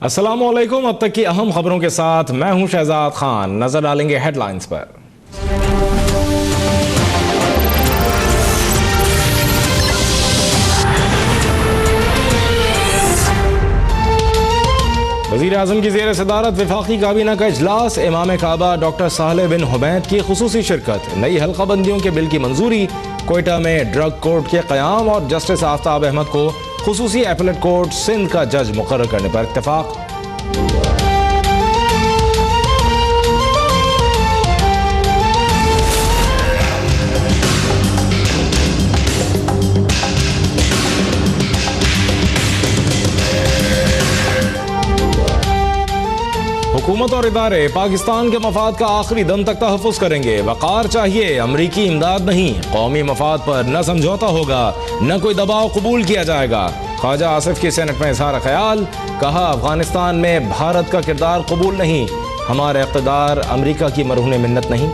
अस्सलामुअलैकुम। अब तक की अहम खबरों के साथ मैं हूं शहजाद खान। नजर डालेंगे हेडलाइंस पर। वज़ीर आज़म की ज़ेर सदारत वफाकी काबीना का इजलास। इमाम काबा डॉक्टर सालेह बिन हुमैद की खुसूसी शिरकत। नई हल्काबंदियों के बिल की मंजूरी। कोयटा में ड्रग कोर्ट के क़याम और जस्टिस आफ्ताब अहमद को खुसूसी एपलेट कोर्ट सिंध का जज मुकर्रर करने पर इत्तेफाक। हुकूमत और इदारे पाकिस्तान के मफाद का आखिरी दम तक तहफ़्फ़ुज़ करेंगे। वक़ार चाहिए, अमरीकी इमदाद नहीं। कौमी मफाद पर न समझौता होगा, न कोई दबाव कबूल किया जाएगा। ख्वाजा आसिफ की सेनेट में इज़हार ख्याल। कहा, अफगानिस्तान में भारत का किरदार कबूल नहीं। हमारा इक़्तिदार अमरीका की मरहून मिन्नत नहीं।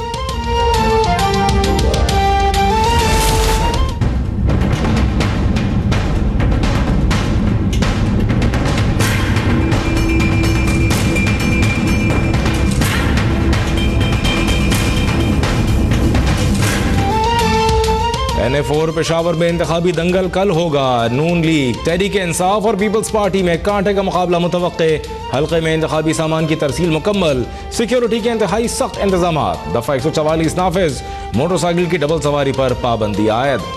NA4 पेशावर में इंतखाबी दंगल कल होगा। नून लीग, तहरीक इंसाफ और पीपल्स पार्टी में कांटे का मुकाबला मुतवक्के। हल्के में इंतखाबी सामान की तरसील मुकम्मल। सिक्योरिटी के इंतहाई सख्त इंतजाम। दफा 144 नाफिज। मोटरसाइकिल की डबल सवारी पर पाबंदी आयद।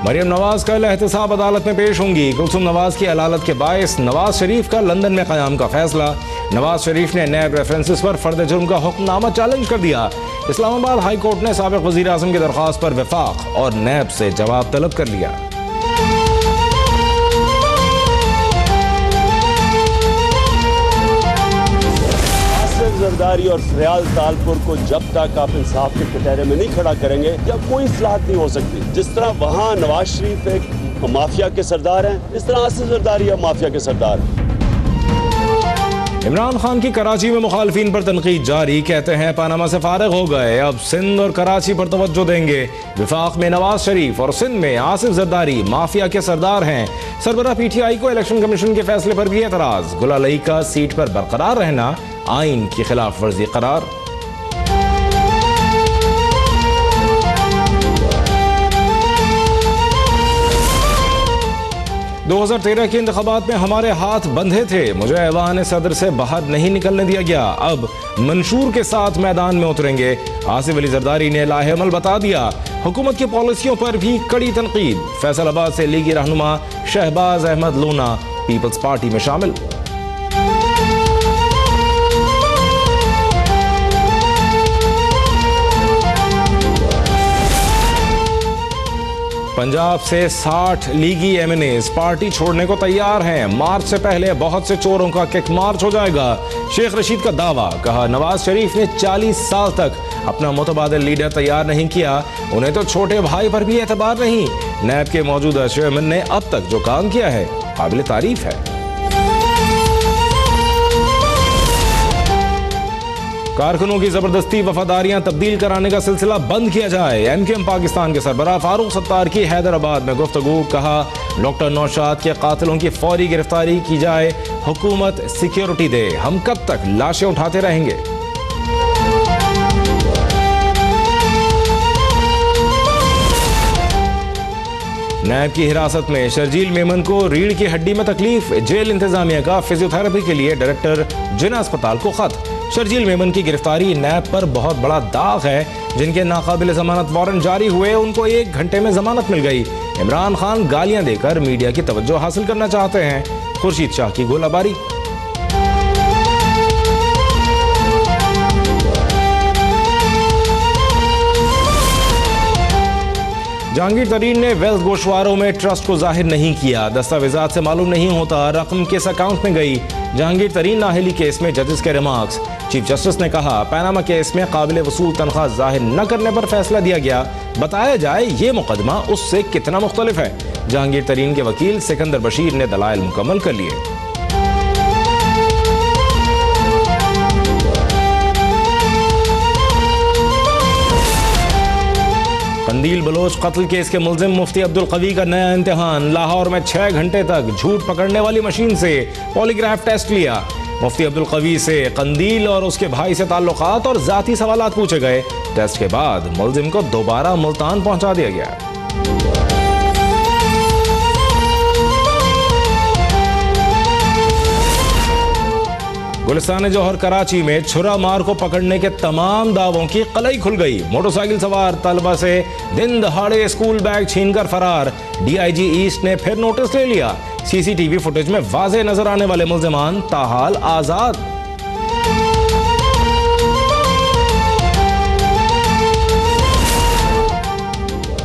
मरियम नवाज कल एहतसाब अदालत में पेश होंगी। कुलसुम नवाज की अदालत के बायस नवाज शरीफ का लंदन में क़याम का फैसला। नवाज शरीफ ने नैब रेफरेंसेस पर फर्द जुर्म का हुक्मनामा चैलेंज कर दिया। इस्लामाबाद हाई कोर्ट ने साबिक़ वज़ीर आज़म की दरख्वास्त पर वफाक और नैब से जवाब तलब कर लिया। जरदारी और फरियाल तालपुर को जब तक आप इंसाफ के कटहरे में नहीं खड़ा करेंगे या कोई इस्लाहत नहीं हो सकती। जिस तरह वहाँ नवाज शरीफ एक माफिया के सरदार हैं, इस तरह आसिफ जरदारी अब माफिया के सरदार हैं। इमरान खान की कराची में मुखालफिन पर तनकीद जारी। कहते हैं पनामा से फारिग हो गए, अब सिंध और कराची पर तवज्जो देंगे। विफाक में नवाज शरीफ और सिंध में आसिफ जरदारी माफिया के सरदार हैं। सरबराह PTI को इलेक्शन कमीशन के फैसले पर भी एतराज। गुलालई का सीट पर बरकरार रहना आइन की खिलाफ वर्जी करार। दो 2013 के इंतखाबात में हमारे हाथ बंधे थे, मुझे ऐवान सदर से बाहर नहीं निकलने दिया गया। अब मंशूर के साथ मैदान में उतरेंगे। आसिफ अली जरदारी ने लाहेअमल बता दिया। हुकूमत की पॉलिसियों पर भी कड़ी तनकीद। फैसलाबाद से लीगी रहनुमा शहबाज अहमद लूना पीपल्स पार्टी में शामिल। पंजाब से 60 लीगी MNAs पार्टी छोड़ने को तैयार हैं। मार्च से पहले बहुत से चोरों का किक मार्च हो जाएगा। शेख रशीद का दावा। कहा, नवाज शरीफ ने 40 साल तक अपना मुतबादिल लीडर तैयार नहीं किया, उन्हें तो छोटे भाई पर भी एतबार नहीं। नैब के मौजूदा चेयरमैन ने अब तक जो काम किया है काबिल तारीफ है। कारकुनों की जबरदस्ती वफादारियां तब्दील कराने का सिलसिला बंद किया जाए। MKM पाकिस्तान के सरबराह फारूक सत्तार की हैदराबाद में गुफ्तगू। कहा, डॉक्टर नौशाद के कातिलों की फौरी गिरफ्तारी की जाए। हुकूमत सिक्योरिटी दे, हम कब तक लाशें उठाते रहेंगे। नैब की हिरासत में शर्जील मेमन को रीढ़ की हड्डी में तकलीफ। जेल इंतजामिया का फिजियोथेरेपी के लिए डायरेक्टर जिना अस्पताल को खत। शर्जील मेमन की गिरफ्तारी नैब पर बहुत बड़ा दाग है। जिनके नाकाबिल जमानत वारंट जारी हुए, उनको 1 घंटे में जमानत मिल गई। इमरान खान गालियां देकर मीडिया की तवज्जो हासिल करना चाहते हैं। खुर्शीद शाह की गोलाबारी। जहांगीर तरीन ने वेल्थ गोशवारों में ट्रस्ट को जाहिर नहीं किया। दस्तावेजात से मालूम नहीं होता रकम किस अकाउंट में गई। जहांगीर तरीन नाअहली केस में जजेस के रिमार्क्स। चीफ जस्टिस ने कहा, पैनामा केस में काबिल वसूल तनख्वाह जाहिर न करने पर फैसला दिया गया। बताया जाए ये मुकदमा उससे कितना मुख्तलिफ है। जहांगीर तरीन के वकील सिकंदर बशीर ने दलाइल मुकम्मल कर लिए। कंदील बलोच कत्ल केस के मुल्जिम मुफ्ती अब्दुल कवी का नया इम्तिहान। लाहौर में 6 घंटे तक झूठ पकड़ने वाली मशीन से पॉलीग्राफ टेस्ट लिया। मुफ्ती अब्दुल कवी से कंदील और उसके भाई से ताल्लुकात और जाती सवालात पूछे गए। टेस्ट के बाद मुल्जिम को दोबारा मुल्तान पहुंचा दिया गया। गुलिस्तान जौहर कराची में छुरा मार को पकड़ने के तमाम दावों की कलई खुल गई। मोटरसाइकिल सवार तलबा से दिन दहाड़े स्कूल बैग छीनकर फरार। डीआईजी ईस्ट ने फिर नोटिस ले लिया। सीसीटीवी फुटेज में वाज़ेह नजर आने वाले मुल्जिमान ताहाल आजाद।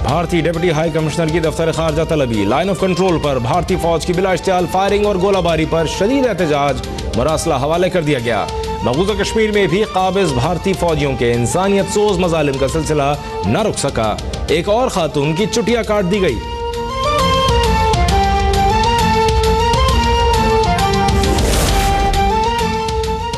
भारतीय डिप्टी हाई कमिश्नर की दफ्तर खारजा तलबी। लाइन ऑफ कंट्रोल पर भारतीय फौज की बिला इश्तियाल फायरिंग और गोलाबारी पर शदीद एहतजाज। मरासला हवाले कर दिया गया। मकबूजा कश्मीर में भी काबिज भारतीय फौजियों के इंसानियत सोज मजालिम का सिलसिला न रुक सका। एक और खातून की चुटिया काट दी गई।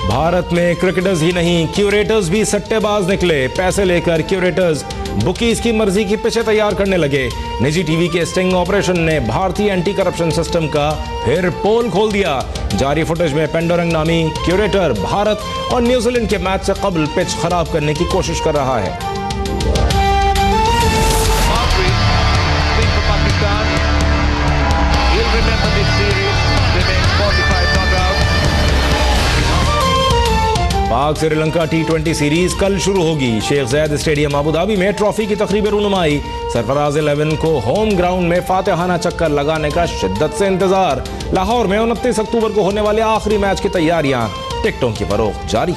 भारत में क्रिकेटर्स ही नहीं, क्यूरेटर्स भी सट्टेबाज निकले। पैसे लेकर क्यूरेटर्स बुकीज की मर्जी की पिछे तैयार करने लगे। निजी टीवी के स्टिंग ऑपरेशन ने भारतीय एंटी करप्शन सिस्टम का फिर पोल खोल दिया। जारी फुटेज में पेंडोरंग नामी क्यूरेटर भारत और न्यूजीलैंड के मैच से कबल पिच खराब करने की कोशिश कर रहा है। पाक श्रीलंका T20 सीरीज कल शुरू होगी। शेख ज़ायद स्टेडियम अबू धाबी में ट्रॉफी की तकरीब रूनुमाई। सरफराज 11 को होम ग्राउंड में फातिहाना चक्कर लगाने का शिद्दत से इंतजार। लाहौर में 29 अक्टूबर को होने वाले आखिरी मैच की तैयारियां। टिकटों की फरोख्त जारी।